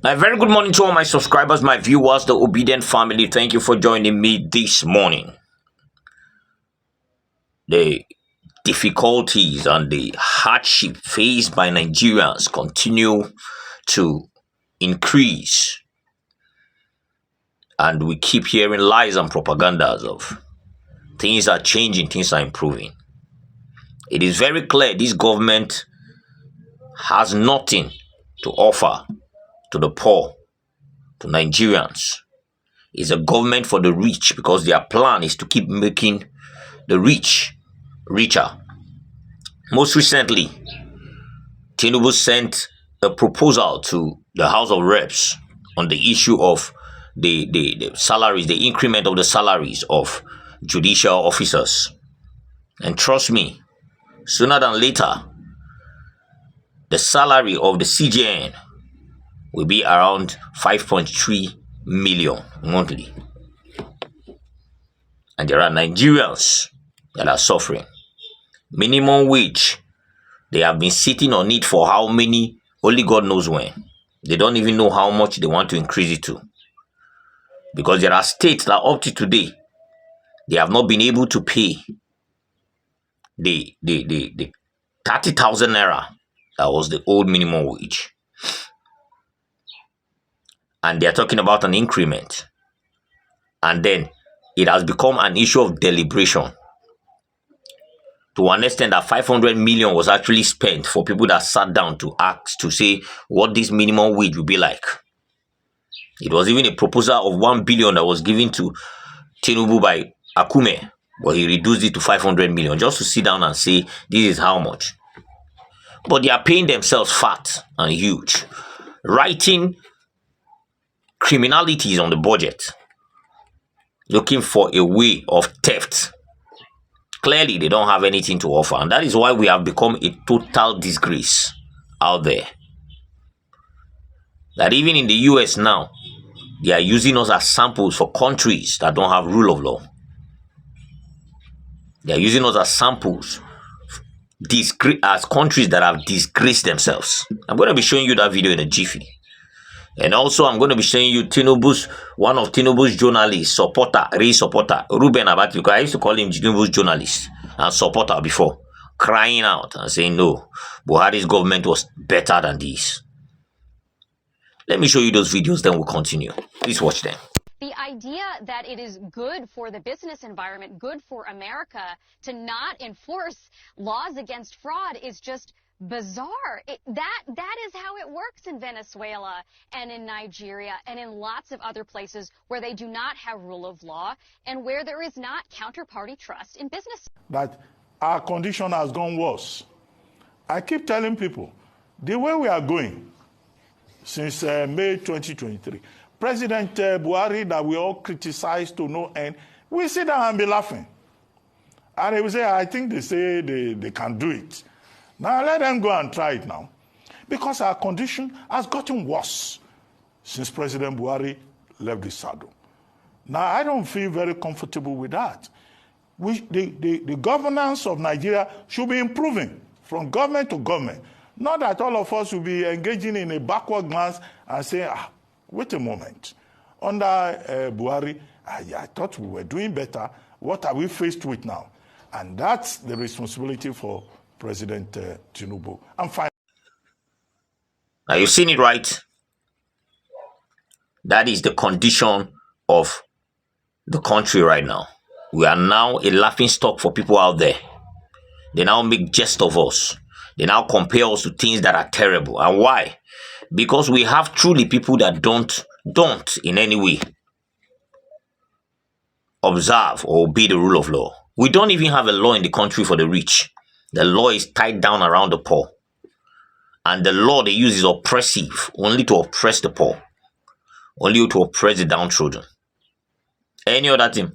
A very good morning to all my subscribers, my viewers, the obedient family. Thank you for joining me this morning. The difficulties and the hardship faced by Nigerians continue to increase. And we keep hearing lies and propagandas of things are changing, things are improving. It is very clear this government has nothing to offer to the poor, to Nigerians. It's a government for the rich because their plan is to keep making the rich richer. Most recently, TINUBU sent a proposal to the House of Reps on the issue of the salaries, the increment of the salaries of judicial officers. And trust me, sooner than later, the salary of the CJN will be around 5.3 million monthly. And there are Nigerians that are suffering. Minimum wage, they have been sitting on it for how many, only God knows when. They don't even know how much they want to increase it to. Because there are states that up to today, they have not been able to pay the 30,000 naira that was the old minimum wage. And they're talking about an increment. And then it has become an issue of deliberation. To understand that 500 million was actually spent for people that sat down to ask to say what this minimum wage would be like. It was even a proposal of 1 billion that was given to TINUBU by Akume, but he reduced it to 500 million just to sit down and say this is how much. But they are paying themselves fat and huge, writing criminalities on the budget, looking for a way of theft. Clearly, they don't have anything to offer, and that is why we have become a total disgrace out there. That even in the US now, they are using us as samples for countries that don't have rule of law. They are using us as samples as countries that have disgraced themselves. I'm going to be showing you that video in a jiffy. And also, I'm going to be showing you one of TINUBU's journalists, real supporter, Ruben Abati, because I used to call him TINUBU's journalist and supporter before, crying out and saying, no, Buhari's government was better than this. Let me show you those videos, then we'll continue. Please watch them. The idea that it is good for the business environment, good for America, to not enforce laws against fraud is just bizarre. That is how it works in Venezuela and in Nigeria and in lots of other places where they do not have rule of law and where there is not counterparty trust in business. That our condition has gone worse. I keep telling people, the way we are going since May 2023, President Buhari that we all criticize to no end, we sit down and be laughing. And they will say, I think they say they can do it. Now let them go and try it now. Because our condition has gotten worse since President Buhari left the saddle. Now I don't feel very comfortable with that. The governance of Nigeria should be improving from government to government. Not that all of us will be engaging in a backward glance and saying, wait a moment. Under Buhari, I thought we were doing better. What are we faced with now? And that's the responsibility for President TINUBU. I'm fine. Now you've seen it, right? That is the condition of the country right now. We are now a laughingstock for people out there. They now make jest of us. They now compare us to things that are terrible. And why? Because we have truly people that don't in any way observe or obey the rule of law. We don't even have a law in the country for the rich. The law is tied down around the poor. And the law they use is oppressive, only to oppress the poor. Only to oppress the downtrodden. Any other thing.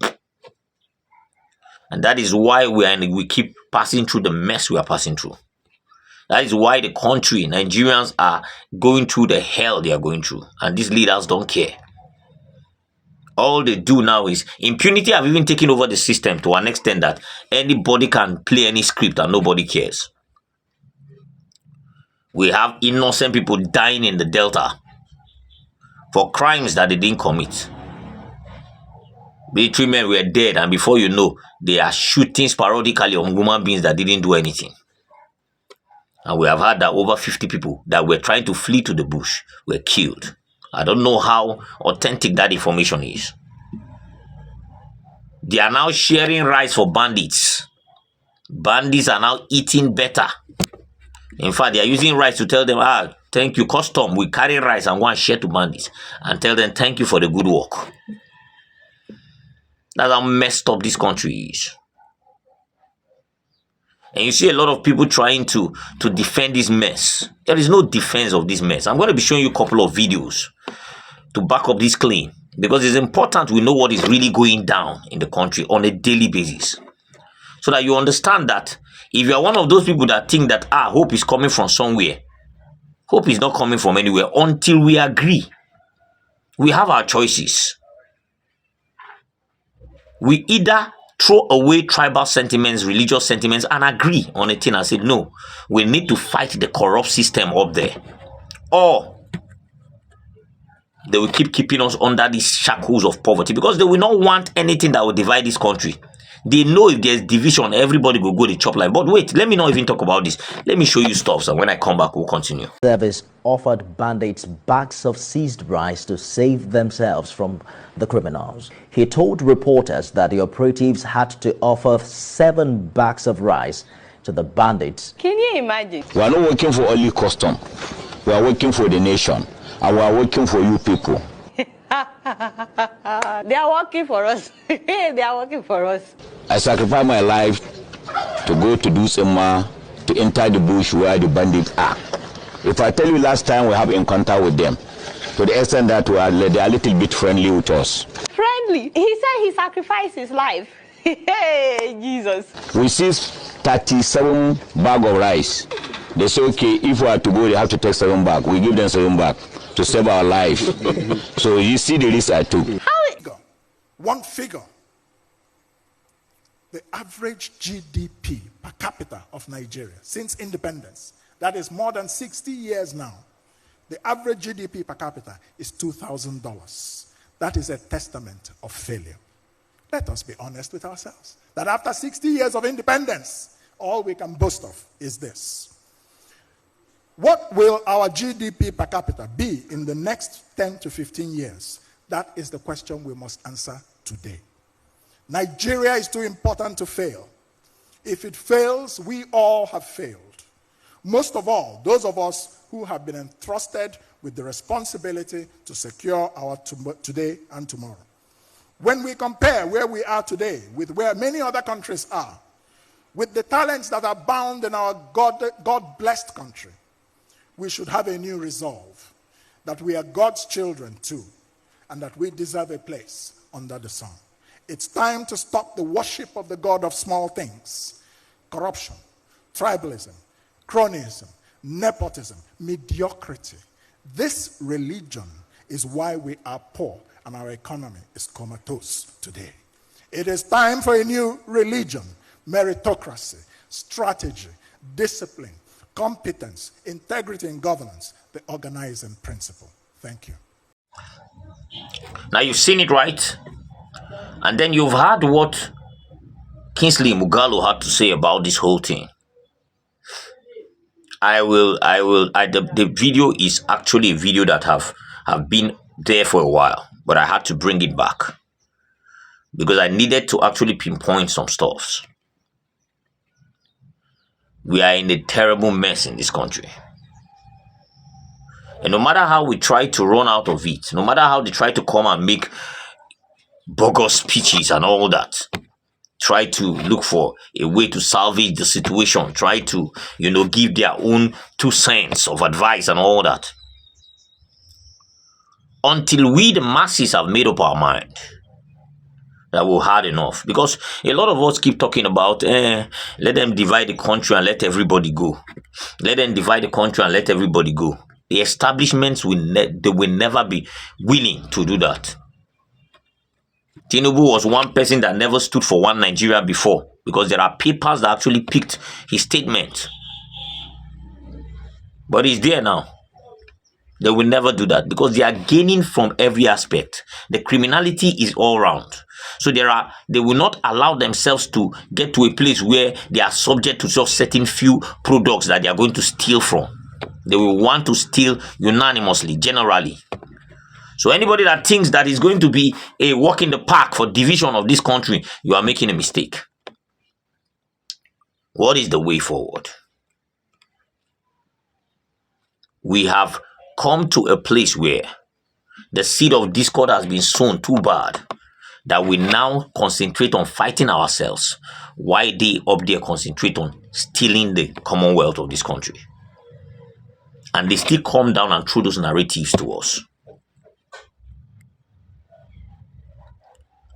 And that is why we keep passing through the mess we are passing through. That is why the country, Nigerians are going through the hell they are going through. And these leaders don't care. All they do now is impunity have even taken over the system to an extent that anybody can play any script and nobody cares. We have innocent people dying in the Delta. for crimes that they didn't commit. Military men were dead, and before you know, they are shooting sporadically on human beings that didn't do anything. And we have had that over 50 people that were trying to flee to the bush were killed. I don't know how authentic that information is. They are now sharing rice for bandits. Bandits are now eating better. In fact, they are using rice to tell them, thank you, custom. We carry rice and go and share to bandits and tell them, thank you for the good work. That's how messed up this country is. And you see a lot of people trying to defend this mess. There is no defense of this mess. I'm going to be showing you a couple of videos to back up this claim, because it's important we know what is really going down in the country on a daily basis, so that you understand that if you are one of those people that think that hope is coming from somewhere, hope is not coming from anywhere until we agree. We have our choices. We either throw away tribal sentiments, religious sentiments, and agree on a thing and say, no, we need to fight the corrupt system up there. Or they will keep keeping us under these shackles of poverty, because they will not want anything that will divide this country. They know if there's division, everybody will go the chop line. But wait, let me not even talk about this. Let me show you stuff, and when I come back, we'll continue. Service offered bandits bags of seized rice to save themselves from the criminals. He told reporters that the operatives had to offer 7 bags of rice to the bandits. Can you imagine? We are not working for only custom. We are working for the nation. And we are working for you people. They are working for us. They are working for us. I sacrifice my life to go to do some to enter the bush where the bandits are. If I tell you last time we have encounter with them, to the extent that they are a little bit friendly with us. Friendly? He said he sacrificed his life. Hey, Jesus. We seized 37 bags of rice. They say, okay, if we are to go, they have to take 7 bags. We give them 7 bags to save our life. So you see the risk I took. One figure. The average GDP per capita of Nigeria since independence, that is more than 60 years now, the average GDP per capita is $2,000. That is a testament of failure. Let us be honest with ourselves. That after 60 years of independence, all we can boast of is this. What will our GDP per capita be in the next 10 to 15 years? That is the question we must answer today. Nigeria is too important to fail. If it fails, we all have failed. Most of all, those of us who have been entrusted with the responsibility to secure our today and tomorrow. When we compare where we are today with where many other countries are, with the talents that are bound in our God-blessed country, we should have a new resolve that we are God's children too, and that we deserve a place under the sun. It's time to stop the worship of the God of small things, corruption, tribalism, cronyism, nepotism, mediocrity. This religion is why we are poor and our economy is comatose today. It is time for a new religion, meritocracy, strategy, discipline, competence, integrity in governance, the organizing principle. Thank you. Now you've seen it, right? And then you've heard what Kingsley Moghalu had to say about this whole thing. The video is actually a video that have been there for a while, but I had to bring it back because I needed to actually pinpoint some stuff. We are in a terrible mess in this country. And no matter how we try to run out of it, no matter how they try to come and make bogus speeches and all that, try to look for a way to salvage the situation, try to, give their own 2 cents of advice and all that. Until we, the masses, have made up our mind that we've had enough. Because a lot of us keep talking about, let them divide the country and let everybody go. Let them divide the country and let everybody go. The establishments, they will never be willing to do that. TINUBU was one person that never stood for one Nigeria before, because there are papers that actually picked his statement. But he's there now. They will never do that because they are gaining from every aspect. The criminality is all round. So they will not allow themselves to get to a place where they are subject to just certain few products that they are going to steal from. They will want to steal unanimously, generally. So anybody that thinks that is going to be a walk in the park for division of this country, you are making a mistake. What is the way forward? We have come to a place where the seed of discord has been sown too bad that we now concentrate on fighting ourselves while they up there concentrate on stealing the commonwealth of this country. And they still come down and throw those narratives to us.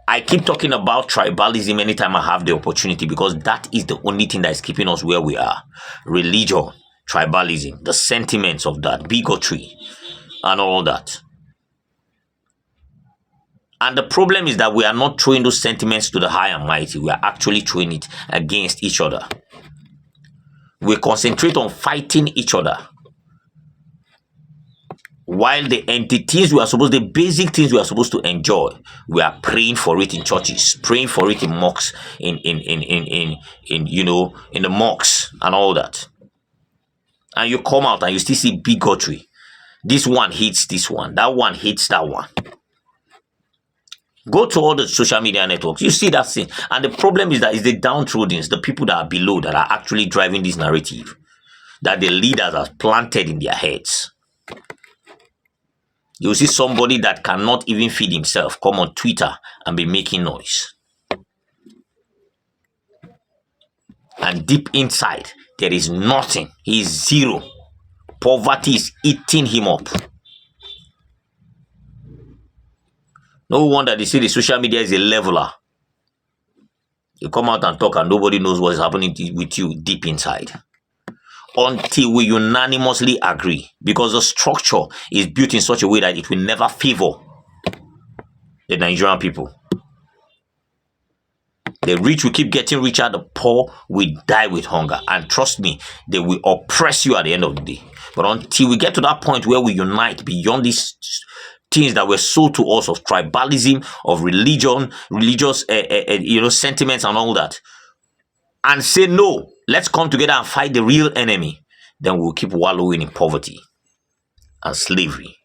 I keep talking about tribalism anytime I have the opportunity because that is the only thing that is keeping us where we are. Religion, tribalism, the sentiments of that, bigotry, and all that. And the problem is that we are not throwing those sentiments to the high and mighty. We are actually throwing it against each other. We concentrate on fighting each other. While the the basic things we are supposed to enjoy, we are praying for it in churches, praying for it in mosques, in the mosques and all that. And you come out and you still see bigotry. This one hates this one, that one hates that one. Go to all the social media networks, you see that thing. And the problem is that it's the downtrodden, the people that are below that are actually driving this narrative that the leaders are planted in their heads. You see somebody that cannot even feed himself come on Twitter and be making noise. And deep inside, there is nothing. He is zero. Poverty is eating him up. No wonder they say the social media is a leveler. You come out and talk and nobody knows what is happening with you deep inside. Until we unanimously agree, because the structure is built in such a way that it will never favor the Nigerian people. The rich will keep getting richer, the poor will die with hunger. And trust me, they will oppress you at the end of the day. But until we get to that point where we unite beyond these things that were sold to us of tribalism, of religion, religious sentiments and all that, and say no, let's come together and fight the real enemy, then we'll keep wallowing in poverty and slavery.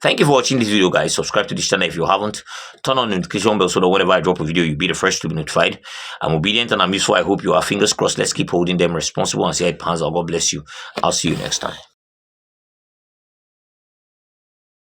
Thank you for watching this video, guys. Subscribe to this channel if you haven't. Turn on the notification bell so that whenever I drop a video, you'll be the first to be notified. I'm obedient and I'm useful. I hope you are. Fingers crossed. Let's keep holding them responsible and say, hey, Panzer, God bless you. I'll see you next time.